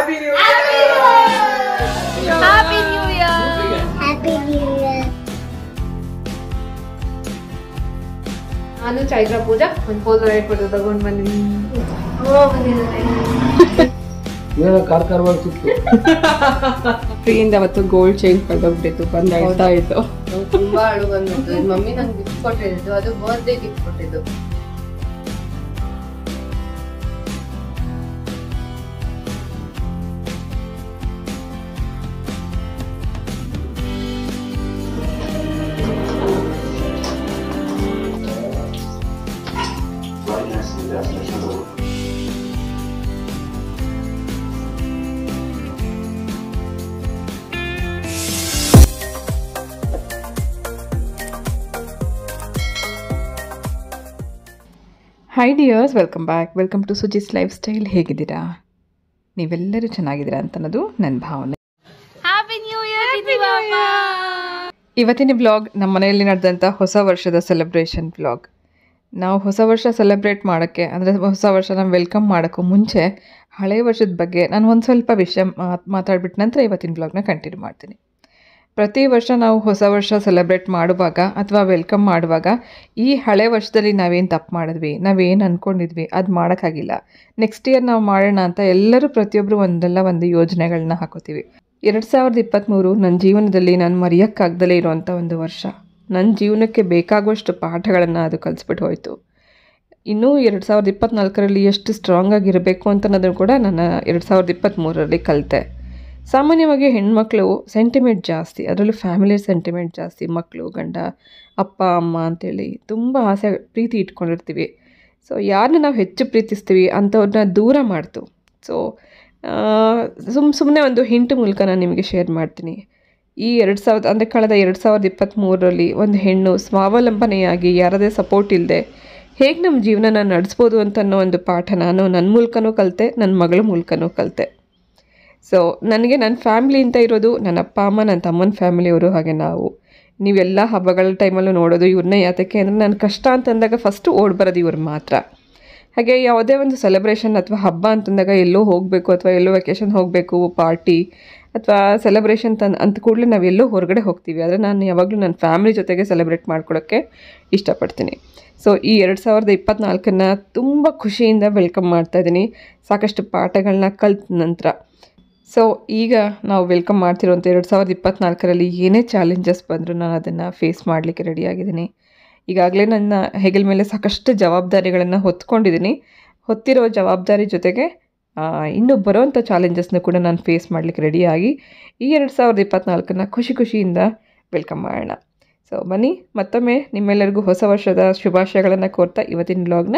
Happy New Year! Happy New Year! Happy New Year! ನಾನು ಚೈತ್ರ ಪೂಜಾ ಒಂದು ಪೋಲರೈಡ್ photo ತಗೊಂಡು ಬಂದ್ವಿ. ಫ್ರೀಯಿಂದ ಅವತ್ತು ಗೋಲ್ಡ್ ಚೈನ್ ಕಳ್ದೋಗ್ಬಿಟ್ಟಿತ್ತು, ಬಂದು ಅಳ್ತಾ ಇತ್ತು. ತುಂಬಾ ಅಳು ಬಂದ್ಬಿಟ್ಟು. ಮಮ್ಮಿ ನಂಗೆ ಗಿಫ್ಟ್ ಕೊಟ್ಟಿದ್ದು, ಅದು ಬರ್ತ್ಡೇ ಗಿಫ್ಟ್ ಕೊಟ್ಟಿದ್ದು. Hi dears, welcome back. Welcome to Suji's lifestyle. ಹೇಗಿದ್ದೀರಾ? ನೀವೆಲ್ಲರೂ ಚೆನ್ನಾಗಿದ್ದೀರಾ ಅಂತ ಅನ್ನೋದು ನನ್ನ ಭಾವನೆ. Happy new year! ಇವತ್ತಿನ ಬ್ಲಾಗ್ ನಮ್ಮ ಮನೆಯಲ್ಲಿ ನಡೆದಂಥ ಹೊಸ ವರ್ಷದ ಸೆಲೆಬ್ರೇಷನ್ ಬ್ಲಾಗ್. ನಾವು ಹೊಸ ವರ್ಷ ಸೆಲೆಬ್ರೇಟ್ ಮಾಡೋಕ್ಕೆ, ಅಂದರೆ ಹೊಸ ವರ್ಷನ ವೆಲ್ಕಮ್ ಮಾಡೋಕ್ಕೂ ಮುಂಚೆ ಹಳೆಯ ವರ್ಷದ ಬಗ್ಗೆ ನಾನು ಒಂದು ಸ್ವಲ್ಪ ವಿಷಯ ಮಾತಾಡ್ಬಿಟ್ಟು ನಂತರ ಇವತ್ತಿನ ಬ್ಲಾಗ್ನ ಕಂಟಿನ್ಯೂ ಮಾಡ್ತೀನಿ. ಪ್ರತಿ ವರ್ಷ ನಾವು ಹೊಸ ವರ್ಷ ಸೆಲೆಬ್ರೇಟ್ ಮಾಡುವಾಗ ಅಥವಾ ವೆಲ್ಕಮ್ ಮಾಡುವಾಗ ಈ ಹಳೆ ವರ್ಷದಲ್ಲಿ ನಾವೇನು ತಪ್ಪು ಮಾಡಿದ್ವಿ, ನಾವೇನು ಅಂದ್ಕೊಂಡಿದ್ವಿ, ಅದು ಮಾಡೋಕ್ಕಾಗಿಲ್ಲ, ನೆಕ್ಸ್ಟ್ ಇಯರ್ ನಾವು ಮಾಡೋಣ ಅಂತ ಎಲ್ಲರೂ ಪ್ರತಿಯೊಬ್ಬರು ಒಂದಲ್ಲ ಒಂದು ಯೋಜನೆಗಳನ್ನ ಹಾಕೋತೀವಿ. 2023 ನನ್ನ ಜೀವನದಲ್ಲಿ ನಾನು ಮರೆಯೋಕ್ಕಾಗ್ದಲೇ ಇರೋವಂಥ ಒಂದು ವರ್ಷ. ನನ್ನ ಜೀವನಕ್ಕೆ ಬೇಕಾಗುವಷ್ಟು ಪಾಠಗಳನ್ನು ಅದು ಕಲಿಸ್ಬಿಟ್ಟು ಹೋಯಿತು. ಇನ್ನೂ 2024ರಲ್ಲಿ ಎಷ್ಟು ಸ್ಟ್ರಾಂಗ್ ಆಗಿರಬೇಕು ಅಂತ ಅನ್ನೋದನ್ನು ಕೂಡ ನಾನು 2023ರಲ್ಲಿ ಕಲಿತೆ. ಸಾಮಾನ್ಯವಾಗಿ ಹೆಣ್ಮಕ್ಳು ಸೆಂಟಿಮೆಂಟ್ ಜಾಸ್ತಿ, ಅದರಲ್ಲೂ ಫ್ಯಾಮಿಲಿ ಸೆಂಟಿಮೆಂಟ್ ಜಾಸ್ತಿ. ಮಕ್ಕಳು, ಗಂಡ, ಅಪ್ಪ, ಅಮ್ಮ ಅಂತೇಳಿ ತುಂಬ ಆಸೆ, ಪ್ರೀತಿ ಇಟ್ಕೊಂಡಿರ್ತೀವಿ. ಸೊ ಯಾರನ್ನ ನಾವು ಹೆಚ್ಚು ಪ್ರೀತಿಸ್ತೀವಿ ಅಂಥವ್ರನ್ನ ದೂರ ಮಾಡ್ತು. ಸೊ ಸುಮ್ಮನೆ ಒಂದು ಹಿಂಟ್ ಮೂಲಕ ನಾನು ನಿಮಗೆ ಶೇರ್ ಮಾಡ್ತೀನಿ. ಈ ಕಳೆದ 2023ರಲ್ಲಿ ಒಂದು ಹೆಣ್ಣು ಸ್ವಾವಲಂಬನೆಯಾಗಿ ಯಾರದೇ ಸಪೋರ್ಟ್ ಇಲ್ಲದೆ ಹೇಗೆ ನಮ್ಮ ಜೀವನನ ನಡೆಸ್ಬೋದು ಅಂತ ಅನ್ನೋ ಒಂದು ಪಾಠ ನಾನು ನನ್ನ ಮೂಲಕನೂ ಕಲಿತೆ, ನನ್ನ ಮಗಳ ಮೂಲಕನೂ ಕಲಿತೆ. ಸೊ ನನಗೆ ನನ್ನ ಫ್ಯಾಮ್ಲಿ ಅಂತ ಇರೋದು ನನ್ನ ಅಪ್ಪ ಅಮ್ಮ, ನನ್ನ ತಮ್ಮನ ಫ್ಯಾಮಿಲಿಯವರು, ಹಾಗೆ ನಾವು. ನೀವೆಲ್ಲ ಹಬ್ಬಗಳ ಟೈಮಲ್ಲೂ ನೋಡೋದು ಇವ್ರನ್ನೇ. ಯಾತಕ್ಕೆ ಅಂದರೆ ನನ್ನ ಕಷ್ಟ ಅಂತಂದಾಗ ಫಸ್ಟು ಓಡಿ ಬರೋದು ಇವ್ರು ಮಾತ್ರ. ಹಾಗೆ ಯಾವುದೇ ಒಂದು ಸೆಲೆಬ್ರೇಷನ್ ಅಥವಾ ಹಬ್ಬ ಅಂತಂದಾಗ ಎಲ್ಲೋ ಹೋಗಬೇಕು ಅಥವಾ ಎಲ್ಲೋ ವೆಕೇಷನ್ ಹೋಗಬೇಕು, ಪಾರ್ಟಿ ಅಥವಾ ಸೆಲೆಬ್ರೇಷನ್ ಅಂತ ಕೂಡಲೇ ನಾವು ಎಲ್ಲೋ ಹೊರಗಡೆ ಹೋಗ್ತೀವಿ. ಆದರೆ ನಾನು ಯಾವಾಗಲೂ ನನ್ನ ಫ್ಯಾಮಿಲಿ ಜೊತೆಗೆ ಸೆಲೆಬ್ರೇಟ್ ಮಾಡ್ಕೊಳ್ಳೋಕ್ಕೆ ಇಷ್ಟಪಡ್ತೀನಿ. ಸೊ ಈ 2024ನ್ನು ತುಂಬ ಖುಷಿಯಿಂದ ವೆಲ್ಕಮ್ ಮಾಡ್ತಾಯಿದ್ದೀನಿ, ಸಾಕಷ್ಟು ಪಾಠಗಳನ್ನ ಕಲ್ತ ನಂತರ. ಸೊ ಈಗ ನಾವು ವೆಲ್ಕಮ್ ಮಾಡ್ತಿರೋಂಥ 2024ರಲ್ಲಿ ಏನೇ ಚಾಲೆಂಜಸ್ ಬಂದರೂ ನಾನು ಅದನ್ನು ಫೇಸ್ ಮಾಡಲಿಕ್ಕೆ ರೆಡಿಯಾಗಿದ್ದೀನಿ. ಈಗಾಗಲೇ ನನ್ನ ಹೆಗಲ ಮೇಲೆ ಸಾಕಷ್ಟು ಜವಾಬ್ದಾರಿಗಳನ್ನು ಹೊತ್ಕೊಂಡಿದ್ದೀನಿ. ಹೊತ್ತಿರೋ ಜವಾಬ್ದಾರಿ ಜೊತೆಗೆ ಇನ್ನೂ ಬರೋವಂಥ ಚಾಲೆಂಜಸ್ನ ಕೂಡ ನಾನು ಫೇಸ್ ಮಾಡಲಿಕ್ಕೆ ರೆಡಿಯಾಗಿ ಈ 2024ನ್ನು ಖುಷಿಯಿಂದ ವೆಲ್ಕಮ್ ಮಾಡೋಣ. ಸೊ ಬನ್ನಿ, ಮತ್ತೊಮ್ಮೆ ನಿಮ್ಮೆಲ್ಲರಿಗೂ ಹೊಸ ವರ್ಷದ ಶುಭಾಶಯಗಳನ್ನು ಕೋರ್ತಾ ಇವತ್ತಿನ ಬ್ಲಾಗ್ನ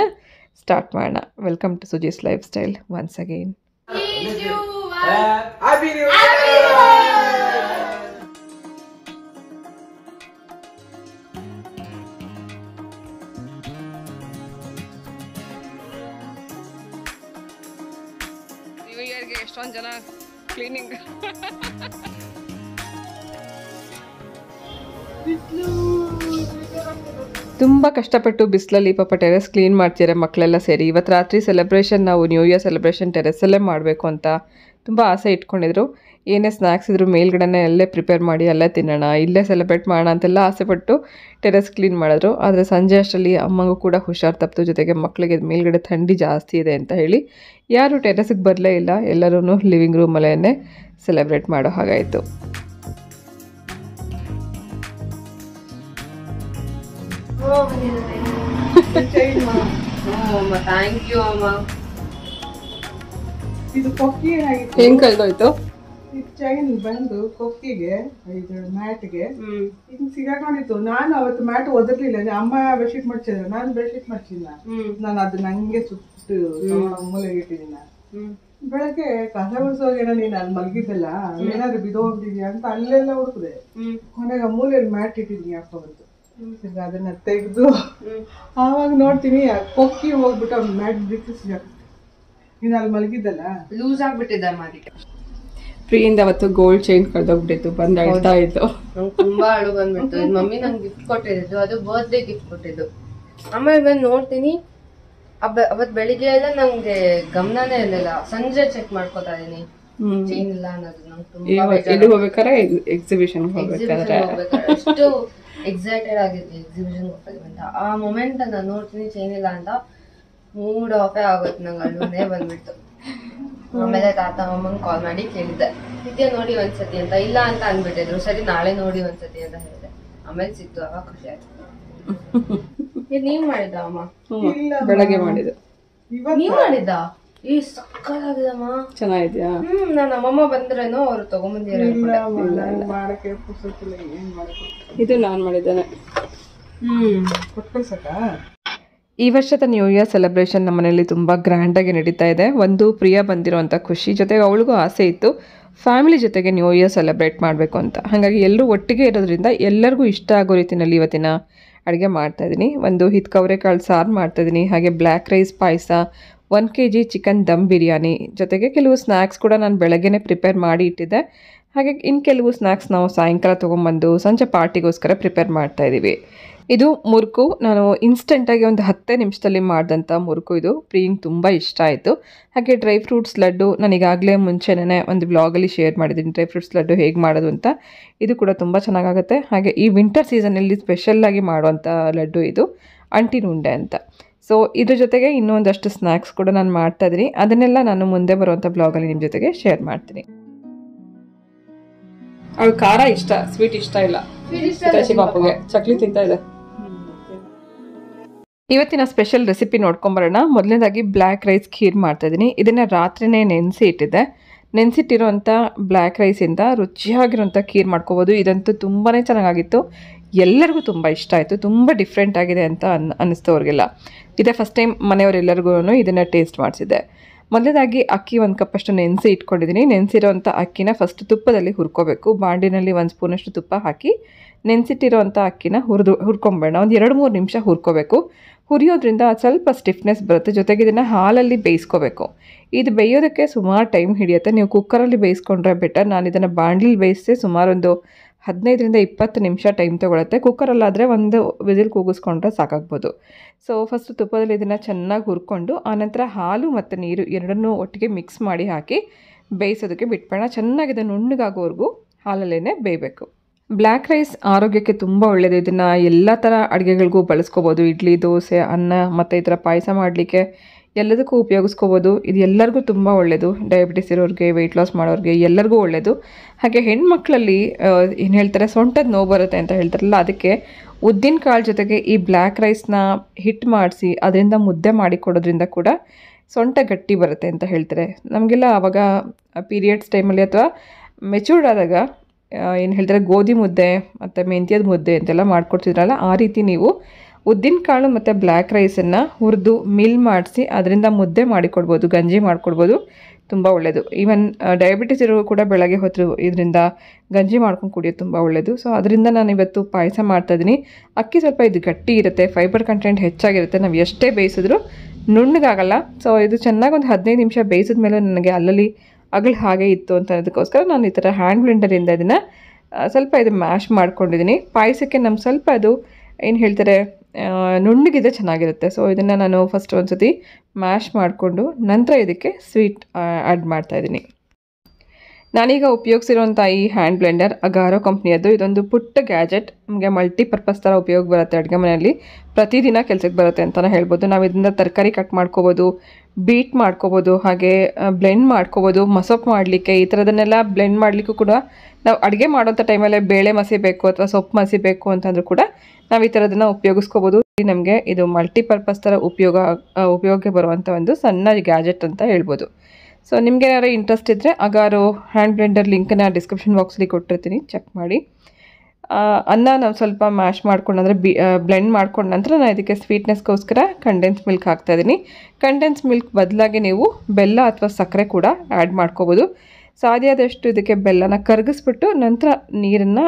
ಸ್ಟಾರ್ಟ್ ಮಾಡೋಣ. Welcome to Suji's lifestyle once again. Happy New Year! New ಇಯರ್ಗೆ ಎಷ್ಟೊಂದು ಜನ ಕ್ಲೀನಿಂಗ್ ತುಂಬ ಕಷ್ಟಪಟ್ಟು ಬಿಸಿಲಲ್ಲಿ ಪಾಪ ಟೆರೆಸ್ ಕ್ಲೀನ್ ಮಾಡ್ತಿದ್ದಾರೆ ಮಕ್ಕಳೆಲ್ಲ ಸೇರಿ. ಇವತ್ತು ರಾತ್ರಿ ಸೆಲೆಬ್ರೇಷನ್, ನಾವು ನ್ಯೂ ಇಯರ್ ಸೆಲೆಬ್ರೇಷನ್ ಟೆರೆಸಲ್ಲೇ ಮಾಡಬೇಕು ಅಂತ ತುಂಬ ಆಸೆ ಇಟ್ಕೊಂಡಿದ್ರು. ಏನೇ ಸ್ನ್ಯಾಕ್ಸ್ ಇದ್ರು ಮೇಲ್ಗಡೆನೇ ಅಲ್ಲೇ ಪ್ರಿಪೇರ್ ಮಾಡಿ ಅಲ್ಲೇ ತಿನ್ನೋಣ, ಇಲ್ಲೇ ಸೆಲೆಬ್ರೇಟ್ ಮಾಡೋಣ ಅಂತೆಲ್ಲ ಆಸೆಪಟ್ಟು ಟೆರೆಸ್ ಕ್ಲೀನ್ ಮಾಡಿದ್ರು. ಆದರೆ ಸಂಜೆ ಅಷ್ಟರಲ್ಲಿ ಅಮ್ಮಗೂ ಕೂಡ ಹುಷಾರು ತಪ್ಪಿತು, ಜೊತೆಗೆ ಮಕ್ಕಳಿಗೆ ಮೇಲ್ಗಡೆ ಥಂಡಿ ಜಾಸ್ತಿ ಇದೆ ಅಂತ ಹೇಳಿ ಯಾರೂ ಟೆರೆಸ್ಗೆ ಬರಲೇ ಇಲ್ಲ. ಎಲ್ಲರೂ ಲಿವಿಂಗ್ ರೂಮಲ್ಲೇ ಸೆಲೆಬ್ರೇಟ್ ಮಾಡೋ ಹಾಗಾಯಿತು. ಥ್ಯಾಂಕ್ ಯು ಅಮ್ಮ. ಇದು ಕೊಕ್ಕಿ ಹೆಂಗ್ ಕಳ್ದೋಯ್ತು? ಚೈನ್ ಬಂದು ಕೊಕ್ಕಿಗೆ, ಇದು ಮ್ಯಾಟ್ಗೆ ಹಿಂಗ್ ಸಿಗಾಕೊಂಡಿತ್ತು. ನಾನು ಅವತ್ತು ಮ್ಯಾಟ್ ಒದರ್ಲಿಲ್ಲ, ಅಮ್ಮ ಬೆಡ್ಶೀಟ್ ಮಡ್ಚಿದ್ರು, ನಾನು ಬೆಡ್ಶೀಟ್ ಮಡ್ಚಿಲ್ಲ. ನಾನು ಅದನ್ನ ಹಂಗೆ ಸುಟ್ಟು ಮೂಲೆಗೆ ಇಟ್ಟಿದ್ದೀನಿ. ಬೆಳಗ್ಗೆ ಕಸ ಗುಡಿಸೋಗೇನೋ ನೀನು ಅಲ್ಲಿ ಮಲಗಿದ್ದಲ್ಲ, ಏನಾದ್ರು ಬಿದೋಗ್ತಿದ್ಯಾ ಅಂತ ಅಲ್ಲೆಲ್ಲ ಹುಡುಕಿದೆ. ಕೊನೆಗೆ ಮೂಲೆಯಲ್ಲಿ ಮ್ಯಾಟ್ ಇಟ್ಟಿದ್ದೀನಿ ಹಾಕೊಂಡು. ಈಗ ಅದನ್ನ ತೆಗೆದು ಆವಾಗ ನೋಡ್ತೀನಿ ಕೊಕ್ಕಿ ಹೋಗ್ಬಿಟ್ಟು ಅವ್ನ ಮ್ಯಾಟ್ ಬಿಟ್ಟು ನೀನು ಅಲ್ಲಿ ಮಲಗಿದ್ದಲ್ಲ, ಲೂಸ್ ಆಗ್ಬಿಟ್ಟಿದೆ ಅಮ್ಮ. ಅದಕ್ಕೆ ಫ್ರೀಯಿಂದ ಅವತ್ತು ಗೋಲ್ಡ್ ಚೈನ್ ಕಳ್ದೋಗ್ಬಿಟ್ಟಿತ್ತು, ಬಂದು ಅಳ್ತಾ ಇತ್ತು. ನಂಗೆ ತುಂಬಾ ಅಳು ಬಂದ್ಬಿಟ್ಟು. ಮಮ್ಮಿ ನಂಗೆ ಗಿಫ್ಟ್ ಕೊಟ್ಟಿದ್ದು, ಅದು ಬರ್ತ್ಡೇ ಗಿಫ್ಟ್ ಕೊಟ್ಟಿದ್ದು. ಆಮೇಲೆ ಬಂದು ನೋಡ್ತೀನಿ, ಅವತ್ ಬೆಳಿಗ್ಗೆ ಎಲ್ಲ ನಂಗೆ ಗಮನನೇ ಇರಲಿಲ್ಲ. ಸಂಜೆ ಚೆಕ್ ಮಾಡ್ಕೋತಾ ಇದೀನಿ, ಚೈನ್ ಇಲ್ಲ ಅನ್ನೋದು ನಂಗೆ ಇಲ್ಲಿ ಹೋಗ್ಬೇಕಾದ್ರೆ ಎಕ್ಸಿಬಿಷನ್ ಹೋಗ್ಬೇಕಾದ್ರೆ ಅಷ್ಟು ಎಕ್ಸೈಟೆಡ್ ಆಗಿದ್ವಿ ಎಕ್ಸಿಬಿಷನ್ ಹೋಗ್ತೀವಿ ಅಂತ. ಆ ಮೊಮೆಂಟ್ ನಾನು ನೋಡ್ತೀನಿ ಚೈನ್ ಇಲ್ಲ ಅಂತ ಮೂಡ್ ಆಫೇ ಆಗುತ್ತೆ ನಂಗೆ, ಅಲ್ಲೇ ಬಂದ್ಬಿಡ್ತು. ಆಮೇಲೆ ತಾತ ಅಮ್ಮಂಗ್ ಕಾಲ್ ಮಾಡಿ ಕೇಳಿದ್ದೆ, ಇದೆಯಾ ನೋಡಿ ಒಂದ್ಸತಿ ಅಂತ. ಇಲ್ಲ ಅಂತ ಅನ್ಬಿಟ್ಟಿದ್ರು. ಸರಿ ನಾಳೆ ನೋಡಿ ಒಂದ್ಸತಿ ಅಂತ ಹೇಳಿದೆ. ಆಮೇಲೆ ಸಿಕ್ತು, ಆವಾಗ ಖುಷಿ ಆಯ್ತು. ನೀವ್ ಮಾಡಿದ್ದ ಅಮ್ಮ? ಬೆಳಗ್ಗೆ ಮಾಡಿದ್ದು. ನೀವ್ ಮಾಡಿದ್ದ? ಈ ಸಕ್ಕತ್ತಾಗಿದಮ್ಮ, ಚೆನ್ನಾಗಿದ್ಯಾ? ನಾನು ಅಮ್ಮಮ್ಮ ಬಂದ್ರೇನೋ ಅವ್ರು ತಗೊಂಬಂದಿರ. ಇದು ನಾನ್ ಮಾಡಿದ್ದೇನೆ. ಕೊಟ್ಕೊಳ್ಸಕ್ಕ ಈ ವರ್ಷದ ನ್ಯೂ ಇಯರ್ ಸೆಲೆಬ್ರೇಷನ್ ನಮ್ಮ ಮನೆಯಲ್ಲಿ ತುಂಬ ಗ್ರ್ಯಾಂಡಾಗಿ ನಡೀತಾ ಇದೆ. ಒಂದು ಪ್ರಿಯ ಬಂದಿರೋಂಥ ಖುಷಿ ಜೊತೆಗೆ ಅವಳಿಗೂ ಆಸೆ ಇತ್ತು ಫ್ಯಾಮಿಲಿ ಜೊತೆಗೆ ನ್ಯೂ ಇಯರ್ ಸೆಲೆಬ್ರೇಟ್ ಮಾಡಬೇಕು ಅಂತ. ಹಾಗಾಗಿ ಎಲ್ಲರೂ ಒಟ್ಟಿಗೆ ಇರೋದ್ರಿಂದ ಎಲ್ಲರಿಗೂ ಇಷ್ಟ ಆಗೋ ರೀತಿಯಲ್ಲಿ ಇವತ್ತಿನ ಅಡುಗೆ ಮಾಡ್ತಾಯಿದ್ದೀನಿ. ಒಂದು ಹಿತ್ಕವರೆಕಾಳು ಸಾರು ಮಾಡ್ತಾಯಿದ್ದೀನಿ, ಹಾಗೆ ಬ್ಲ್ಯಾಕ್ ರೈಸ್ ಪಾಯಸ, 1 kg ಚಿಕನ್ ದಮ್ ಬಿರಿಯಾನಿ, ಜೊತೆಗೆ ಕೆಲವು ಸ್ನ್ಯಾಕ್ಸ್ ಕೂಡ ನಾನು ಬೆಳಗ್ಗೆನೇ ಪ್ರಿಪೇರ್ ಮಾಡಿ ಇಟ್ಟಿದ್ದೆ. ಹಾಗೆ ಇನ್ನು ಕೆಲವು ಸ್ನ್ಯಾಕ್ಸ್ ನಾವು ಸಾಯಂಕಾಲ ತೊಗೊಂಬಂದು ಸಂಜೆ ಪಾರ್ಟಿಗೋಸ್ಕರ ಪ್ರಿಪೇರ್ ಮಾಡ್ತಾಯಿದ್ದೀವಿ. ಇದು ಮುರುಕು. ನಾನು ಇನ್ಸ್ಟೆಂಟಾಗಿ ಒಂದು 10 ನಿಮಿಷದಲ್ಲಿ ಮಾಡಿದಂಥ ಮುರುಕು. ಇದು ಪ್ರಿಯಿಂಗ್ ತುಂಬ ಇಷ್ಟ ಆಯಿತು. ಹಾಗೆ ಡ್ರೈ ಫ್ರೂಟ್ಸ್ ಲಡ್ಡು ನಾನು ಈಗಾಗಲೇ ಮುಂಚೆನೇ ಒಂದು ಬ್ಲಾಗಲ್ಲಿ ಶೇರ್ ಮಾಡಿದ್ದೀನಿ, ಡ್ರೈ ಫ್ರೂಟ್ಸ್ ಲಡ್ಡು ಹೇಗೆ ಮಾಡೋದು ಅಂತ. ಇದು ಕೂಡ ತುಂಬ ಚೆನ್ನಾಗಾಗುತ್ತೆ. ಹಾಗೆ ಈ ವಿಂಟರ್ ಸೀಸನಲ್ಲಿ ಸ್ಪೆಷಲ್ಲಾಗಿ ಮಾಡುವಂಥ ಲಡ್ಡು ಇದು, ಅಂಟಿನ ಉಂಡೆ ಅಂತ. ಸೊ ಇದ್ರ ಜೊತೆಗೆ ಇನ್ನೊಂದಷ್ಟು ಸ್ನ್ಯಾಕ್ಸ್ ಕೂಡ ನಾನು ಮಾಡ್ತಾಯಿದ್ದೀನಿ. ಅದನ್ನೆಲ್ಲ ನಾನು ಮುಂದೆ ಬರುವಂಥ ಬ್ಲಾಗಲ್ಲಿ ನಿಮ್ಮ ಜೊತೆಗೆ ಶೇರ್ ಮಾಡ್ತೀನಿ. ಅವಳು ಖಾರ ಇಷ್ಟ, ಸ್ವೀಟ್ ಇಷ್ಟ ಇಲ್ಲ. ಪಾಪುಗೆ ಚಕ್ಲಿ ತಿಂತಾ ಇದೆ. ಇವತ್ತಿನ ಸ್ಪೆಷಲ್ ರೆಸಿಪಿ ನೋಡ್ಕೊಂಬರೋಣ. ಮೊದಲನೇದಾಗಿ ಬ್ಲ್ಯಾಕ್ ರೈಸ್ ಖೀರ್ ಮಾಡ್ತಾಯಿದ್ದೀನಿ. ಇದನ್ನು ರಾತ್ರಿನೇ ನೆನೆಸಿ ಇಟ್ಟಿದ್ದೆ. ನೆನೆಸಿಟ್ಟಿರೋಂಥ ಬ್ಲ್ಯಾಕ್ ರೈಸಿಂದ ರುಚಿಯಾಗಿರೋಂಥ ಖೀರ್ ಮಾಡ್ಕೋಬೋದು. ಇದಂತೂ ತುಂಬಾ ಚೆನ್ನಾಗಿತ್ತು, ಎಲ್ಲರಿಗೂ ತುಂಬ ಇಷ್ಟ ಆಯಿತು. ತುಂಬ ಡಿಫ್ರೆಂಟ್ ಆಗಿದೆ ಅಂತ ಅನ್ನಿಸ್ತು ಅವ್ರಿಗೆಲ್ಲ. ಇದೇ ಫಸ್ಟ್ ಟೈಮ್ ಮನೆಯವರೆಲ್ಲರಿಗೂ ಇದನ್ನು ಟೇಸ್ಟ್ ಮಾಡಿಸಿದ್ದೆ. ಮೊದಲೇದಾಗಿ ಅಕ್ಕಿ 1 ಕಪ್ಪಷ್ಟು ನೆನೆಸಿ ಇಟ್ಕೊಂಡಿದ್ದೀನಿ. ನೆನೆಸಿರೋಂಥ ಅಕ್ಕಿನ ಫಸ್ಟ್ ತುಪ್ಪದಲ್ಲಿ ಹುರ್ಕೋಬೇಕು. ಬಾಂಡಿನಲ್ಲಿ 1 ಸ್ಪೂನಷ್ಟು ತುಪ್ಪ ಹಾಕಿ ನೆನೆಸಿಟ್ಟಿರೋಂಥ ಅಕ್ಕಿನ ಹುರ್ಕೊಂಬೇಡ. ಒಂದು 2-3 ನಿಮಿಷ ಹುರ್ಕೋಬೇಕು. ಹುರಿಯೋದ್ರಿಂದ ಸ್ವಲ್ಪ ಸ್ಟಿಫ್ನೆಸ್ ಬರುತ್ತೆ. ಜೊತೆಗೆ ಇದನ್ನು ಹಾಲಲ್ಲಿ ಬೇಯಿಸ್ಕೋಬೇಕು. ಇದು ಬೇಯೋದಕ್ಕೆ ಸುಮಾರು ಟೈಮ್ ಹಿಡಿಯುತ್ತೆ. ನೀವು ಕುಕ್ಕರಲ್ಲಿ ಬೇಯಿಸ್ಕೊಂಡ್ರೆ ಬೆಟರ್. ನಾನು ಇದನ್ನು ಬಾಂಡ್ಲಿ ಬೇಯಿಸಿ ಸುಮಾರು ಒಂದು 15-20 ನಿಮಿಷ ಟೈಮ್ ತೊಗೊಳುತ್ತೆ. ಕುಕ್ಕರಲ್ಲಾದರೆ ಒಂದು ವಿಸಿಲ್ ಕೂಗಿಸ್ಕೊಂಡ್ರೆ ಸಾಕಾಗ್ಬೋದು. ಸೊ ಫಸ್ಟ್ ತುಪ್ಪದಲ್ಲಿ ಇದನ್ನು ಚೆನ್ನಾಗಿ ಹುರ್ಕೊಂಡು ಆನಂತರ ಹಾಲು ಮತ್ತು ನೀರು ಎರಡನ್ನೂ ಒಟ್ಟಿಗೆ ಮಿಕ್ಸ್ ಮಾಡಿ ಹಾಕಿ ಬೇಯಿಸೋದಕ್ಕೆ ಬಿಟ್ಬೇಡ. ಚೆನ್ನಾಗಿದೆ ನುಣ್ಣಗಾಗೋವರೆಗೂ ಹಾಲಲ್ಲೇ ಬೇಯಬೇಕು. ಬ್ಲ್ಯಾಕ್ ರೈಸ್ ಆರೋಗ್ಯಕ್ಕೆ ತುಂಬ ಒಳ್ಳೆಯದು. ಇದನ್ನು ಎಲ್ಲ ಥರ ಅಡುಗೆಗಳಿಗೂ ಬಳಸ್ಕೋಬೋದು. ಇಡ್ಲಿ, ದೋಸೆ, ಅನ್ನ ಮತ್ತು ಈ ಥರ ಪಾಯಸ ಮಾಡಲಿಕ್ಕೆ ಎಲ್ಲದಕ್ಕೂ ಉಪಯೋಗಿಸ್ಕೋಬೋದು. ಇದು ಎಲ್ಲರಿಗೂ ತುಂಬ ಒಳ್ಳೆಯದು. ಡಯಾಬಿಟಿಸ್ ಇರೋರಿಗೆ, ವೆಯ್ಟ್ ಲಾಸ್ ಮಾಡೋರಿಗೆ ಎಲ್ಲರಿಗೂ ಒಳ್ಳೆಯದು. ಹಾಗೆ ಹೆಣ್ಮಕ್ಳಲ್ಲಿ ಏನು ಹೇಳ್ತಾರೆ, ಸೊಂಟದ ನೋವು ಬರುತ್ತೆ ಅಂತ ಹೇಳ್ತಾರಲ್ಲ, ಅದಕ್ಕೆ ಉದ್ದಿನ ಕಾಳು ಜೊತೆಗೆ ಈ ಬ್ಲ್ಯಾಕ್ ರೈಸ್ನ ಹಿಟ್ಟು ಮಾಡಿಸಿ ಅದರಿಂದ ಮುದ್ದೆ ಮಾಡಿ ಕೊಡೋದ್ರಿಂದ ಕೂಡ ಸೊಂಟ ಗಟ್ಟಿ ಬರುತ್ತೆ ಅಂತ ಹೇಳ್ತಾರೆ. ನಮಗೆಲ್ಲ ಆವಾಗ ಪೀರಿಯಡ್ಸ್ ಟೈಮಲ್ಲಿ ಅಥವಾ ಮೆಚೂರ್ಡ್ ಆದಾಗ ಏನು ಹೇಳ್ತಾರೆ, ಗೋಧಿ ಮುದ್ದೆ ಮತ್ತು ಮೆಂತ್ಯದ ಮುದ್ದೆ ಅಂತೆಲ್ಲ ಮಾಡ್ಕೊಡ್ತಿದ್ರಲ್ಲ, ಆ ರೀತಿ ನೀವು ಉದ್ದಿನ ಕಾಳು ಮತ್ತು ಬ್ಲ್ಯಾಕ್ ರೈಸನ್ನು ಹುರಿದು ಮಿಲ್ ಮಾಡಿಸಿ ಅದರಿಂದ ಮುದ್ದೆ ಮಾಡಿಕೊಡ್ಬೋದು, ಗಂಜಿ ಮಾಡಿಕೊಡ್ಬೋದು. ತುಂಬ ಒಳ್ಳೆಯದು. ಈವನ್ ಡಯಾಬಿಟಿಸ್ ಇರೋ ಕೂಡ ಬೆಳಗ್ಗೆ ಹೊತ್ತು ಇದರಿಂದ ಗಂಜಿ ಮಾಡ್ಕೊಂಡು ಕುಡಿಯೋದು ತುಂಬ ಒಳ್ಳೆಯದು. ಸೊ ಅದರಿಂದ ನಾನು ಇವತ್ತು ಪಾಯಸ ಮಾಡ್ತಾಯಿದ್ದೀನಿ. ಅಕ್ಕಿ ಸ್ವಲ್ಪ ಇದು ಗಟ್ಟಿ ಇರುತ್ತೆ, ಫೈಬರ್ ಕಂಟೆಂಟ್ ಹೆಚ್ಚಾಗಿರುತ್ತೆ. ನಾವು ಎಷ್ಟೇ ಬೇಯಿಸಿದ್ರೂ ನುಣ್ಣಗಾಗಲ್ಲ. ಸೊ ಇದು ಚೆನ್ನಾಗಿ ಒಂದು 15 ನಿಮಿಷ ಬೇಯಿಸಿದ ಮೇಲೆ ನನಗೆ ಅಲ್ಲಲ್ಲಿ ಅಗಲು ಹಾಗೆ ಇತ್ತು ಅಂತ ಅನ್ನೋದಕ್ಕೋಸ್ಕರ ನಾನು ಈ ಥರ ಹ್ಯಾಂಡ್ ಬ್ಲೆಂಡರಿಂದ ಇದನ್ನು ಸ್ವಲ್ಪ ಇದು ಮ್ಯಾಶ್ ಮಾಡ್ಕೊಂಡಿದ್ದೀನಿ. ಪಾಯಸಕ್ಕೆ ನಮ್ಗೆ ಸ್ವಲ್ಪ ಅದು ಏನು ಹೇಳ್ತಾರೆ, ನುಣ್ಣಗಿದೆ, ಚೆನ್ನಾಗಿರುತ್ತೆ. ಸೊ ಇದನ್ನು ನಾನು ಫಸ್ಟ್ ಒಂದು ಸತಿ ಮ್ಯಾಶ್ ಮಾಡಿಕೊಂಡು ನಂತರ ಇದಕ್ಕೆ ಸ್ವೀಟ್ ಆ್ಯಡ್ ಮಾಡ್ತಾಯಿದ್ದೀನಿ. ನಾನೀಗ ಉಪಯೋಗಿಸಿರೋಂಥ ಈ ಹ್ಯಾಂಡ್ ಬ್ಲೆಂಡರ್ ಅಗಾರೋ ಕಂಪ್ನಿಯದ್ದು. ಇದೊಂದು ಪುಟ್ಟ ಗ್ಯಾಜೆಟ್, ನಮಗೆ ಮಲ್ಟಿಪರ್ಪಸ್ ಥರ ಉಪಯೋಗ ಬರುತ್ತೆ. ಅಡುಗೆ ಮನೆಯಲ್ಲಿ ಪ್ರತಿದಿನ ಕೆಲಸಕ್ಕೆ ಬರುತ್ತೆ ಅಂತಲೇ ಹೇಳ್ಬೋದು. ನಾವು ಇದರಿಂದ ತರಕಾರಿ ಕಟ್ ಮಾಡ್ಕೋಬೋದು, ಬೀಟ್ ಮಾಡ್ಕೋಬೋದು, ಹಾಗೆ ಬ್ಲೆಂಡ್ ಮಾಡ್ಕೋಬೋದು. ಮಸೊಪ್ಪು ಮಾಡಲಿಕ್ಕೆ ಈ ಥರದನ್ನೆಲ್ಲ ಬ್ಲೆಂಡ್ ಮಾಡಲಿಕ್ಕೂ ಕೂಡ ನಾವು ಅಡುಗೆ ಮಾಡೋಂಥ ಟೈಮಲ್ಲೇ ಬೇಳೆ ಮಸಿಬೇಕು ಅಥವಾ ಸೊಪ್ಪು ಮಸಿಬೇಕು ಅಂತಂದ್ರೂ ಕೂಡ ನಾವು ಈ ಥರದನ್ನು ಉಪಯೋಗಿಸ್ಕೋಬೋದು. ನಮಗೆ ಇದು ಮಲ್ಟಿಪರ್ಪಸ್ ಥರ ಉಪಯೋಗಕ್ಕೆ ಬರುವಂಥ ಒಂದು ಸಣ್ಣ ಗ್ಯಾಜೆಟ್ ಅಂತ ಹೇಳ್ಬೋದು. ಸೊ ನಿಮಗೆ ಏನಾದ್ರು ಇಂಟ್ರೆಸ್ಟ್ ಇದ್ದರೆ ಅಗಾರೋ ಹ್ಯಾಂಡ್ ಬ್ಲೆಂಡರ್ ಲಿಂಕನ್ನು ಡಿಸ್ಕ್ರಿಪ್ಷನ್ ಬಾಕ್ಸಲ್ಲಿ ಕೊಟ್ಟಿರ್ತೀನಿ, ಚೆಕ್ ಮಾಡಿ. ಅನ್ನ ನಾವು ಸ್ವಲ್ಪ ಮ್ಯಾಶ್ ಮಾಡ್ಕೊಂಡು ಅಂದರೆ ಬ್ಲೆಂಡ್ ಮಾಡ್ಕೊಂಡ ನಂತರ ನಾನು ಇದಕ್ಕೆ ಸ್ವೀಟ್ನೆಸ್ಗೋಸ್ಕರ ಕಂಡೆನ್ಸ್ ಮಿಲ್ಕ್ ಹಾಕ್ತಾಯಿದ್ದೀನಿ. ಕಂಡೆನ್ಸ್ ಮಿಲ್ಕ್ ಬದಲಾಗಿ ನೀವು ಬೆಲ್ಲ ಅಥವಾ ಸಕ್ಕರೆ ಕೂಡ ಆ್ಯಡ್ ಮಾಡ್ಕೋಬೋದು. ಸಾಧ್ಯ ಆದಷ್ಟು ಇದಕ್ಕೆ ಬೆಲ್ಲನ ಕರಗಿಸ್ಬಿಟ್ಟು ನಂತರ ನೀರನ್ನು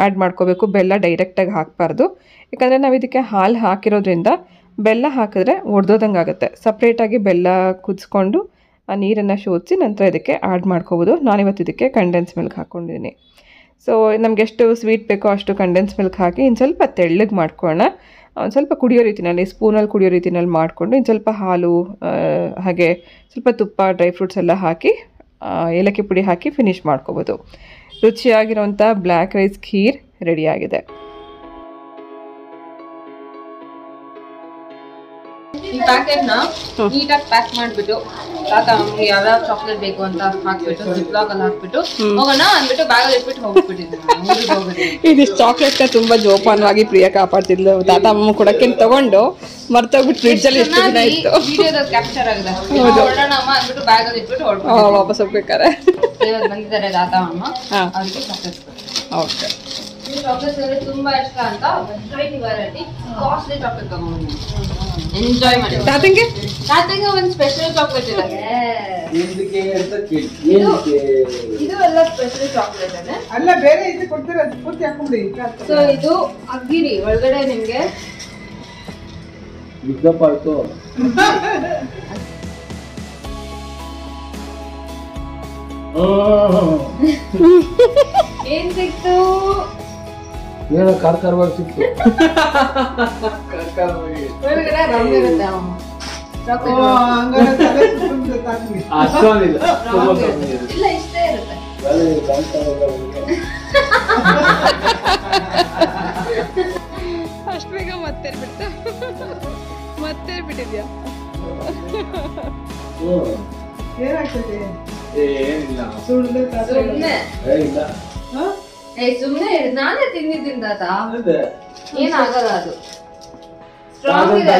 ಆ್ಯಡ್ ಮಾಡ್ಕೋಬೇಕು. ಬೆಲ್ಲ ಡೈರೆಕ್ಟಾಗಿ ಹಾಕಬಾರ್ದು, ಯಾಕಂದರೆ ನಾವು ಇದಕ್ಕೆ ಹಾಲು ಹಾಕಿರೋದ್ರಿಂದ ಬೆಲ್ಲ ಹಾಕಿದ್ರೆ ಒಡೆದೋದಂಗೆ ಆಗುತ್ತೆ. ಸಪ್ರೇಟಾಗಿ ಬೆಲ್ಲ ಕುದಿಸ್ಕೊಂಡು ಆ ನೀರನ್ನು ಶೋಧಿಸಿ ನಂತರ ಇದಕ್ಕೆ ಆ್ಯಡ್ ಮಾಡ್ಕೋಬೋದು. ನಾನಿವತ್ತು ಇದಕ್ಕೆ ಕಂಡೆನ್ಸ್ ಮಿಲ್ಕ್ ಹಾಕ್ಕೊಂಡಿದ್ದೀನಿ. ಸೊ ನಮ್ಗೆ ಎಷ್ಟು ಸ್ವೀಟ್ ಬೇಕೋ ಅಷ್ಟು ಕಂಡೆನ್ಸ್ ಮಿಲ್ಕ್ ಹಾಕಿ ಇನ್ನು ಸ್ವಲ್ಪ ತೆಳ್ಳಗೆ ಮಾಡ್ಕೊಳ್ಳೋಣ. ಒಂದು ಸ್ವಲ್ಪ ಕುಡಿಯೋ ರೀತಿಯಲ್ಲಿ, ಸ್ಪೂನಲ್ಲಿ ಕುಡಿಯೋ ರೀತಿಯಲ್ಲಿ ಮಾಡಿಕೊಂಡು ಇನ್ನು ಸ್ವಲ್ಪ ಹಾಲು ಹಾಗೆ ಸ್ವಲ್ಪ ತುಪ್ಪ, ಡ್ರೈ ಫ್ರೂಟ್ಸ್ ಎಲ್ಲ ಹಾಕಿ ಏಲಕ್ಕಿ ಪುಡಿ ಹಾಕಿ ಫಿನಿಶ್ ಮಾಡ್ಕೋಬೋದು. ರುಚಿಯಾಗಿರೋಂಥ ಬ್ಲ್ಯಾಕ್ ರೈಸ್ ಖೀರ್ ರೆಡಿಯಾಗಿದೆ. ಈ ಪ್ಯಾಕೆಟ್ನ ನೀಟಾಗಿ ಪ್ಯಾಕ್ ಮಾಡಿಬಿಟ್ಟು ತಾತ ನಮ್ಗೆ ಯಾವ್ಯಾವ ಚಾಕ್ಲೇಟ್ ಬೇಕು ಅಂತ ಹಾಕ್ಬಿಟ್ಟು ಜಿಪ್ಲಾಕ್ ಅಲ್ಲಿ ಹಾಕ್ಬಿಟ್ಟು ಹೋಗೋಣ ಅಂದ್ಬಿಟ್ಟು ಬ್ಯಾಗಲ್ಲಿ ಇಟ್ಬಿಟ್ಟು ಹೋಗ್ಬಿಟ್ಟಿದ್ದೀನಿ. ಇದಿಷ್ಟು ಚಾಕ್ಲೇಟ್ನ ತುಂಬ ಜೋಪಾನವಾಗಿ ಪ್ರಿಯ ಕಾಪಾಡ್ತಿದ್ಲು. ತಾತ ಅಮ್ಮ ಕೊಡಕ್ಕೆ ತಗೊಂಡು ಮರ್ತೋಗ್ಬಿಟ್ಟು ಫ್ರಿಡ್ಜಲ್ಲಿ ಎಷ್ಟು ದಿನ ಇತ್ತು. ವಿಡಿಯೋದಲ್ಲಿ ಕ್ಯಾಪ್ಚರ್ ಆಗಿದೆ. ಹೊರಡೋಣ ಅಮ್ಮ ಅಂದ್ಬಿಟ್ಟು ಬ್ಯಾಗಲ್ಲಿ ಇಟ್ಬಿಟ್ಟು ವಾಪಸ್ ಹೋಗ್ಬೇಕಾರೆ ಇವತ್ತು ಬಂದಿದ್ದಾರೆ ತಾತ ಅಮ್ಮ, ಅವ್ರಿಗೆ ಚಾಕ್ಲೇಟ್ಸ್. ಓಕೆ, ಚಾಕ್ಲೇಟ್ಸ್ ಅಂದ್ರೆ ತುಂಬಾ ಇಷ್ಟ ಅಂತ ವೆರೈಟಿ ಕಾಸ್ಟ್ಲಿ ಚಾಕ್ಲೇಟ್ ತಗೊಂಡ್ಬಂದಿದ್ದೀನಿ. ಎಂಜಾಯ್ ಮಾಡಿ. ತಾತಂಗೆ ಒಂದು ಸ್ಪೆಷಲ್ ಚಾಕ್ಲೇಟ್ ಇದೆ. ಇದು ಎಲ್ಲ ಸ್ಪೆಷಲ್ ಚಾಕ್ಲೇಟ್ ಅದೇ ಅಲ್ಲ, ಬೇರೆ ಇದು ಕೊಡ್ತಾರೆ, ಅದು ಪೂರ್ತಿ ಹಾಕೊಂಡಿ. ಸೊ ಇದು ಅಗ್ಗಿರಿ ಒಳಗಡೆ ನಿಮ್ಗೆ ಏನ್ ಸಿಕ್ತು? ಒಳಗಡೆ ರಮ್ ಇರುತ್ತೆ ಇಲ್ಲ, ಇಷ್ಟೇ ಇರುತ್ತೆ. ಅಷ್ಟು ಬೇಗ ಮತ್ತೆ ಬಿಟ್ಟಿದ್ಯಾ? ಏನಾಗ್ತದೆ? ಸುಮ್ನೆ ನಾನೇ ತಿಂದಿದ್ದೀನಿ ತಾತ, ಏನಾಗಲ್ಲ. ಅದು ಸ್ಟ್ರಾಂಗ್ ಇದೆ,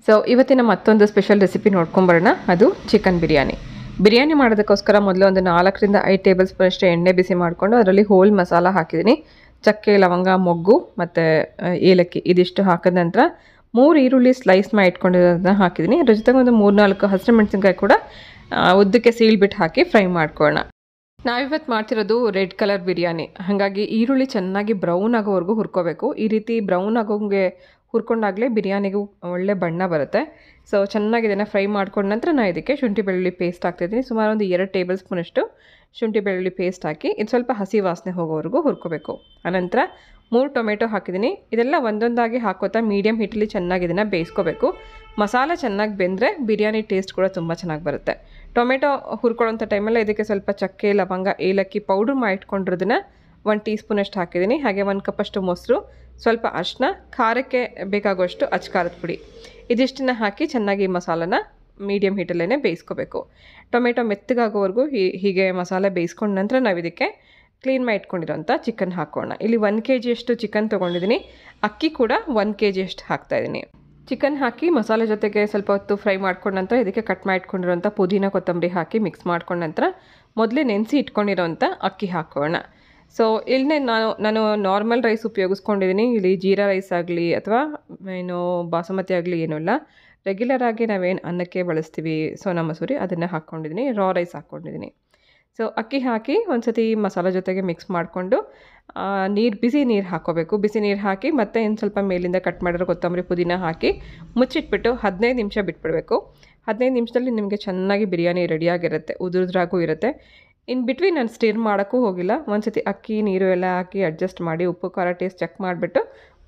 ಸೊ ಇವತ್ತಿನ ಮತ್ತೊಂದು ಸ್ಪೆಷಲ್ ರೆಸಿಪಿ ನೋಡ್ಕೊಂಬರೋಣ. ಅದು ಚಿಕನ್ ಬಿರಿಯಾನಿ. ಬಿರಿಯಾನಿ ಮಾಡೋದಕ್ಕೋಸ್ಕರ ಮೊದಲು ಒಂದು 4 ರಿಂದ 5 ಟೇಬಲ್ ಸ್ಪೂನ್ ಅಷ್ಟು ಎಣ್ಣೆ ಬಿಸಿ ಮಾಡಿಕೊಂಡು ಅದರಲ್ಲಿ ಹೋಲ್ ಮಸಾಲ ಹಾಕಿದ್ದೀನಿ. ಚಕ್ಕೆ, ಲವಂಗ, ಮೊಗ್ಗು ಮತ್ತು ಏಲಕ್ಕಿ ಇದಿಷ್ಟು ಹಾಕಿದ ನಂತರ 3 ಈರುಳ್ಳಿ ಸ್ಲೈಸ್ ಮಾಡಿ ಇಟ್ಕೊಂಡಿರೋದನ್ನ ಹಾಕಿದ್ದೀನಿ. ಅದ್ರ ಜೊತೆಗೆ ಒಂದು 3-4 ಹಸಿರು ಮೆಣಸಿನ್ಕಾಯಿ ಕೂಡ ಉದ್ದಕ್ಕೆ ಸೀಳ್ಬಿಟ್ಟು ಹಾಕಿ ಫ್ರೈ ಮಾಡ್ಕೊಳ್ಳೋಣ. ನಾವಿವತ್ತು ಮಾಡ್ತಿರೋದು ರೆಡ್ ಕಲರ್ ಬಿರಿಯಾನಿ, ಹಾಗಾಗಿ ಈರುಳ್ಳಿ ಚೆನ್ನಾಗಿ ಬ್ರೌನ್ ಆಗೋವರೆಗೂ ಹುರ್ಕೋಬೇಕು. ಈ ರೀತಿ ಬ್ರೌನ್ ಆಗೋಂಗೆ ಹುರ್ಕೊಂಡಾಗಲೇ ಬಿರಿಯಾನಿಗೂ ಒಳ್ಳೆ ಬಣ್ಣ ಬರುತ್ತೆ. ಸೊ ಚೆನ್ನಾಗಿ ಇದನ್ನು ಫ್ರೈ ಮಾಡ್ಕೊಂಡ ನಂತರ ನಾನು ಇದಕ್ಕೆ ಶುಂಠಿ ಬೆಳ್ಳುಳ್ಳಿ ಪೇಸ್ಟ್ ಹಾಕ್ತಿದ್ದೀನಿ. ಸುಮಾರು ಒಂದು 2 ಟೇಬಲ್ ಸ್ಪೂನಷ್ಟು ಶುಂಠಿ ಬೆಳ್ಳುಳ್ಳಿ ಪೇಸ್ಟ್ ಹಾಕಿ ಇದು ಸ್ವಲ್ಪ ಹಸಿ ವಾಸನೆ ಹೋಗೋವರೆಗೂ ಹುರ್ಕೋಬೇಕು. ಆನಂತರ 3 ಟೊಮೆಟೊ ಹಾಕಿದ್ದೀನಿ. ಇದೆಲ್ಲ ಒಂದೊಂದಾಗಿ ಹಾಕೋತಾ ಮೀಡಿಯಮ್ ಹೀಟಲ್ಲಿ ಚೆನ್ನಾಗಿ ಇದನ್ನು ಬೇಯಿಸ್ಕೋಬೇಕು. ಮಸಾಲ ಚೆನ್ನಾಗಿ ಬೆಂದರೆ ಬಿರಿಯಾನಿ ಟೇಸ್ಟ್ ಕೂಡ ತುಂಬ ಚೆನ್ನಾಗಿ ಬರುತ್ತೆ. ಟೊಮೆಟೊ ಹುರ್ಕೊಳ್ಳೋಂಥ ಟೈಮಲ್ಲಿ ಇದಕ್ಕೆ ಸ್ವಲ್ಪ ಚಕ್ಕೆ, ಲವಂಗ, ಏಲಕ್ಕಿ ಪೌಡ್ರ್ ಮಾಡಿಟ್ಕೊಂಡಿರೋದನ್ನ 1 ಟೀ ಸ್ಪೂನಷ್ಟು ಹಾಕಿದ್ದೀನಿ. ಹಾಗೆ 1 ಕಪ್ಪಷ್ಟು ಮೊಸರು, ಸ್ವಲ್ಪ ಅರಿಶಿನ, ಖಾರಕ್ಕೆ ಬೇಕಾಗುವಷ್ಟು ಅಚ್ಕಾರದ ಪುಡಿ, ಇದಿಷ್ಟನ್ನು ಹಾಕಿ ಚೆನ್ನಾಗಿ ಮಸಾಲನ ಮೀಡಿಯಮ್ ಹೀಟಲ್ಲೇ ಬೇಯಿಸ್ಕೋಬೇಕು. ಟೊಮೆಟೊ ಮೆತ್ತಗಾಗೋವರೆಗೂ ಹೀಗೆ ಮಸಾಲೆ ಬೇಯಿಸ್ಕೊಂಡ ನಂತರ ನಾವು ಇದಕ್ಕೆ ಕ್ಲೀನ್ ಮಾಡಿ ಇಟ್ಕೊಂಡಿರೋಂಥ ಚಿಕನ್ ಹಾಕೋಣ. ಇಲ್ಲಿ 1 kg ಅಷ್ಟು ಚಿಕನ್ ತೊಗೊಂಡಿದ್ದೀನಿ. ಅಕ್ಕಿ ಕೂಡ 1 kg ಅಷ್ಟು ಹಾಕ್ತಾಯಿದ್ದೀನಿ. ಚಿಕನ್ ಹಾಕಿ ಮಸಾಲೆ ಜೊತೆಗೆ ಸ್ವಲ್ಪ ಹೊತ್ತು ಫ್ರೈ ಮಾಡ್ಕೊಂಡ ನಂತರ ಇದಕ್ಕೆ ಕಟ್ ಮಾಡಿ ಇಟ್ಕೊಂಡಿರೋಂಥ ಪುದೀನ, ಕೊತ್ತಂಬರಿ ಹಾಕಿ ಮಿಕ್ಸ್ ಮಾಡ್ಕೊಂಡ ನಂತರ ಮೊದಲೇ ನೆನೆಸಿ ಇಟ್ಕೊಂಡಿರೋಂಥ ಅಕ್ಕಿ ಹಾಕೋಣ. ಸೊ ಇಲ್ಲಿ ನಾನು ನಾರ್ಮಲ್ ರೈಸ್ ಉಪಯೋಗಿಸ್ಕೊಂಡಿದ್ದೀನಿ. ಇಲ್ಲಿ ಜೀರಾ ರೈಸ್ ಆಗಲಿ ಅಥವಾ ಏನು ಬಾಸುಮತಿ ಆಗಲಿ ಏನೂ ಇಲ್ಲ. ರೆಗ್ಯುಲರ್ ಆಗಿ ನಾವೇನು ಅನ್ನಕ್ಕೆ ಬಳಸ್ತೀವಿ ಸೋನಾ ಮಸೂರಿ, ಅದನ್ನು ಹಾಕ್ಕೊಂಡಿದ್ದೀನಿ. ರಾ ರೈಸ್ ಹಾಕ್ಕೊಂಡಿದ್ದೀನಿ. ಸೊ ಅಕ್ಕಿ ಹಾಕಿ ಒಂದು ಸತಿ ಮಸಾಲೆ ಜೊತೆಗೆ ಮಿಕ್ಸ್ ಮಾಡಿಕೊಂಡು ಬಿಸಿ ನೀರು ಹಾಕ್ಕೋಬೇಕು. ಬಿಸಿ ನೀರು ಹಾಕಿ ಮತ್ತೆ ಇನ್ನು ಸ್ವಲ್ಪ ಮೇಲಿಂದ ಕಟ್ ಮಾಡಿರೋ ಕೊತ್ತಂಬರಿ, ಪುದೀನ ಹಾಕಿ ಮುಚ್ಚಿಟ್ಬಿಟ್ಟು 15 ನಿಮಿಷ ಬಿಟ್ಬಿಡಬೇಕು. 15 ನಿಮಿಷದಲ್ಲಿ ನಿಮಗೆ ಚೆನ್ನಾಗಿ ಬಿರಿಯಾನಿ ರೆಡಿಯಾಗಿರುತ್ತೆ, ಉದುರುದ್ರಾಗೂ ಇರುತ್ತೆ. ಇನ್ ಬಿಟ್ವೀನ್ ನಾನು ಸ್ಟಿರ್ ಮಾಡೋಕ್ಕೂ ಹೋಗಿಲ್ಲ. ಒಂದು ಸತಿ ಅಕ್ಕಿ ನೀರು ಎಲ್ಲ ಹಾಕಿ ಅಡ್ಜಸ್ಟ್ ಮಾಡಿ ಉಪ್ಪು ಖಾರ ಟೇಸ್ಟ್ ಚೆಕ್ ಮಾಡಿಬಿಟ್ಟು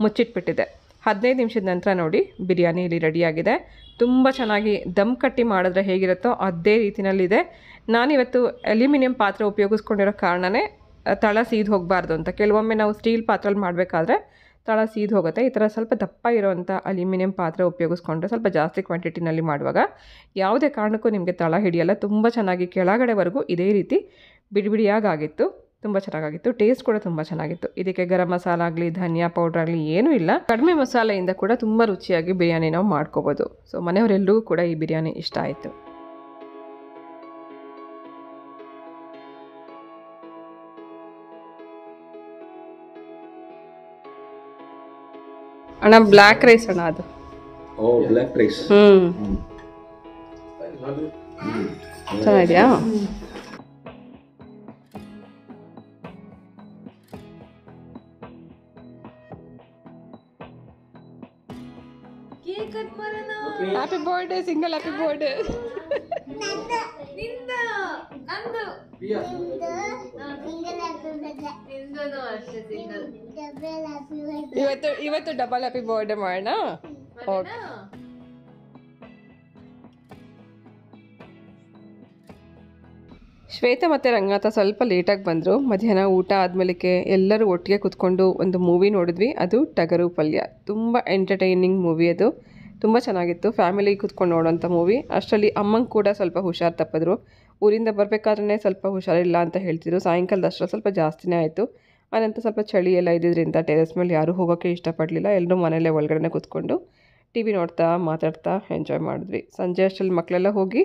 ಮುಚ್ಚಿಟ್ಬಿಟ್ಟಿದೆ. 15 ನಿಮಿಷದ ನಂತರ ನೋಡಿ ಬಿರಿಯಾನಿ ಇಲ್ಲಿ ರೆಡಿಯಾಗಿದೆ. ತುಂಬ ಚೆನ್ನಾಗಿ ದಮ್ ಕಟ್ಟಿ ಮಾಡಿದ್ರೆ ಹೇಗಿರುತ್ತೋ ಅದೇ ರೀತಿಯಲ್ಲಿದೆ. ನಾನಿವತ್ತು ಅಲ್ಯೂಮಿನಿಯಂ ಪಾತ್ರೆ ಉಪಯೋಗಿಸ್ಕೊಂಡಿರೋ ಕಾರಣನೇ ತಳ ಸೀದು ಹೋಗಬಾರ್ದು ಅಂತ. ಕೆಲವೊಮ್ಮೆ ನಾವು ಸ್ಟೀಲ್ ಪಾತ್ರೆಯಲ್ಲಿ ಮಾಡಬೇಕಾದ್ರೆ ತಳ ಸೀದು ಹೋಗುತ್ತೆ. ಈ ಥರ ಸ್ವಲ್ಪ ದಪ್ಪ ಇರೋವಂಥ ಅಲ್ಯೂಮಿನಿಯಂ ಪಾತ್ರೆ ಉಪಯೋಗಿಸ್ಕೊಂಡ್ರೆ ಸ್ವಲ್ಪ ಜಾಸ್ತಿ ಕ್ವಾಂಟಿಟಿನಲ್ಲಿ ಮಾಡುವಾಗ ಯಾವುದೇ ಕಾರಣಕ್ಕೂ ನಿಮಗೆ ತಳ ಹಿಡಿಯಲ್ಲ. ತುಂಬ ಚೆನ್ನಾಗಿ ಕೆಳಗಡೆವರೆಗೂ ಇದೇ ರೀತಿ ಬಿಡಿಬಿಡಿಯಾಗಿತ್ತು. ತುಂಬ ಚೆನ್ನಾಗಿತ್ತು. ಟೇಸ್ಟ್ ಕೂಡ ತುಂಬ ಚೆನ್ನಾಗಿತ್ತು. ಇದಕ್ಕೆ ಗರಂ ಮಸಾಲ ಆಗಲಿ, ಧನಿಯಾ ಪೌಡ್ರ್ ಆಗಲಿ ಏನೂ ಇಲ್ಲ. ಕಡಿಮೆ ಮಸಾಲೆಯಿಂದ ಕೂಡ ತುಂಬ ರುಚಿಯಾಗಿ ಬಿರಿಯಾನಿ ನಾವು ಮಾಡ್ಕೋಬೋದು. ಸೊ ಮನೆಯವರೆಲ್ಲರಿಗೂ ಕೂಡ ಈ ಬಿರಿಯಾನಿ ಇಷ್ಟ ಆಯಿತು. ಅಣ್ಣ ಬ್ಲ್ಯಾಕ್ ರೈಸ್ ಅಣ್ಣ ಅದು. ಓ ಬ್ಲ್ಯಾಕ್ ರೈಸ್. ಚೆನ್ನಾಗಿದೆಯಾ? Happy birthday, single happy birthday. ಇವತ್ತು ಡಬಲ್ ಹ್ಯಾಪಿ ಬರ್ಡೇ ಮಾಡೋಣ. ಓಕೆ. ಶ್ವೇತಾ ಮತ್ತು ರಂಗನಾಥ ಸ್ವಲ್ಪ ಲೇಟಾಗಿ ಬಂದರು. ಮಧ್ಯಾಹ್ನ ಊಟ ಆದಮೇಲೆ ಎಲ್ಲರೂ ಒಟ್ಟಿಗೆ ಕೂತ್ಕೊಂಡು ಒಂದು ಮೂವಿ ನೋಡಿದ್ವಿ. ಅದು ಟಗರು ಪಲ್ಯ. ತುಂಬ ಎಂಟರ್ಟೈನಿಂಗ್ ಮೂವಿ ಅದು. ತುಂಬ ಚೆನ್ನಾಗಿತ್ತು. ಫ್ಯಾಮಿಲಿ ಕೂತ್ಕೊಂಡು ನೋಡೋಂಥ ಮೂವಿ. ಅಷ್ಟರಲ್ಲಿ ಅಮ್ಮಂಗೆ ಕೂಡ ಸ್ವಲ್ಪ ಹುಷಾರು ತಪ್ಪಿದ್ರು. ಊರಿಂದ ಬರಬೇಕಾದ್ರೆ ಸ್ವಲ್ಪ ಹುಷಾರಿಲ್ಲ ಅಂತ ಹೇಳ್ತಿದ್ರು. ಸಾಯಂಕಾಲದ ಅಷ್ಟರಲ್ಲಿ ಸ್ವಲ್ಪ ಜಾಸ್ತಿನೇ ಆಯಿತು. ಆನಂತರ ಸ್ವಲ್ಪ ಚಳಿ ಎಲ್ಲ ಇದ್ದಿದ್ದರಿಂದ ಟೆರೆಸ್ ಮೇಲೆ ಯಾರೂ ಹೋಗೋಕ್ಕೆ ಇಷ್ಟಪಡಲಿಲ್ಲ. ಎಲ್ಲರೂ ಮನೆಯಲ್ಲೇ ಒಳಗಡೆ ಕೂತ್ಕೊಂಡು ಟಿ ವಿ ನೋಡ್ತಾ ಮಾತಾಡ್ತಾ ಎಂಜಾಯ್ ಮಾಡಿದ್ವಿ. ಸಂಜೆ ಅಷ್ಟರಲ್ಲಿ ಮಕ್ಕಳೆಲ್ಲ ಹೋಗಿ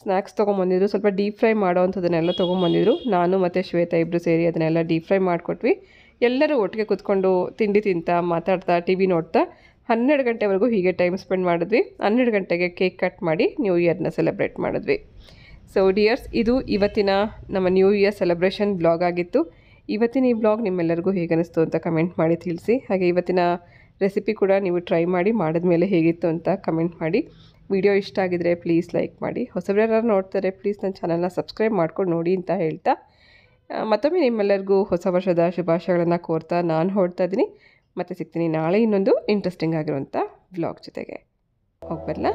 ಸ್ನ್ಯಾಕ್ಸ್ ತೊಗೊಂಬಂದಿದ್ರು. ಸ್ವಲ್ಪ ಡೀಪ್ ಫ್ರೈ ಮಾಡೋ ಅಂಥದ್ದನ್ನೆಲ್ಲ ತೊಗೊಂಬಂದಿದ್ರು. ನಾನು ಮತ್ತು ಶ್ವೇತಾ ಇಬ್ಬರು ಸೇರಿ ಅದನ್ನೆಲ್ಲ ಡೀಪ್ ಫ್ರೈ ಮಾಡಿಕೊಟ್ವಿ. ಎಲ್ಲರೂ ಒಟ್ಟಿಗೆ ಕೂತ್ಕೊಂಡು ತಿಂಡಿ ತಿಂತಾ ಮಾತಾಡ್ತಾ ಟಿ ವಿ ನೋಡ್ತಾ 12 ಗಂಟೆವರೆಗೂ ಹೀಗೆ ಟೈಮ್ ಸ್ಪೆಂಡ್ ಮಾಡಿದ್ವಿ. 12 ಗಂಟೆಗೆ ಕೇಕ್ ಕಟ್ ಮಾಡಿ ನ್ಯೂ ಇಯರ್ನ ಸೆಲೆಬ್ರೇಟ್ ಮಾಡಿದ್ವಿ. ಸೊ ಡಿಯರ್ಸ್, ಇದು ಇವತ್ತಿನ ನಮ್ಮ ನ್ಯೂ ಇಯರ್ ಸೆಲೆಬ್ರೇಷನ್ ಬ್ಲಾಗ್ ಆಗಿತ್ತು. ಇವತ್ತಿನ ಈ ಬ್ಲಾಗ್ ನಿಮ್ಮೆಲ್ಲರಿಗೂ ಹೇಗನ್ನಿಸ್ತು ಅಂತ ಕಮೆಂಟ್ ಮಾಡಿ ತಿಳಿಸಿ. ಹಾಗೆ ಇವತ್ತಿನ ರೆಸಿಪಿ ಕೂಡ ನೀವು ಟ್ರೈ ಮಾಡಿ ಮಾಡಿದ್ಮೇಲೆ ಹೇಗಿತ್ತು ಅಂತ ಕಮೆಂಟ್ ಮಾಡಿ. ವಿಡಿಯೋ ಇಷ್ಟ ಆಗಿದರೆ ಪ್ಲೀಸ್ ಲೈಕ್ ಮಾಡಿ. ಹೊಸಬ್ರು ನೋಡ್ತಾರೆ ಪ್ಲೀಸ್ ನನ್ನ ಚಾನಲ್ನ ಸಬ್ಸ್ಕ್ರೈಬ್ ಮಾಡ್ಕೊಂಡು ನೋಡಿ ಅಂತ ಹೇಳ್ತಾ ಮತ್ತೊಮ್ಮೆ ನಿಮ್ಮೆಲ್ಲರಿಗೂ ಹೊಸ ವರ್ಷದ ಶುಭಾಶಯಗಳನ್ನು ಕೋರ್ತಾ ನಾನು ಹೊರಡ್ತಾ ಇದ್ದೀನಿ. ಮತ್ತೆ ಸಿಗ್ತೀನಿ ನಾಳೆ ಇನ್ನೊಂದು ಇಂಟ್ರೆಸ್ಟಿಂಗ್ ಆಗಿರುವಂಥ ವ್ಲಾಗ್ ಜೊತೆಗೆ. ಹೋಗ್ಬರಲ್ಲ.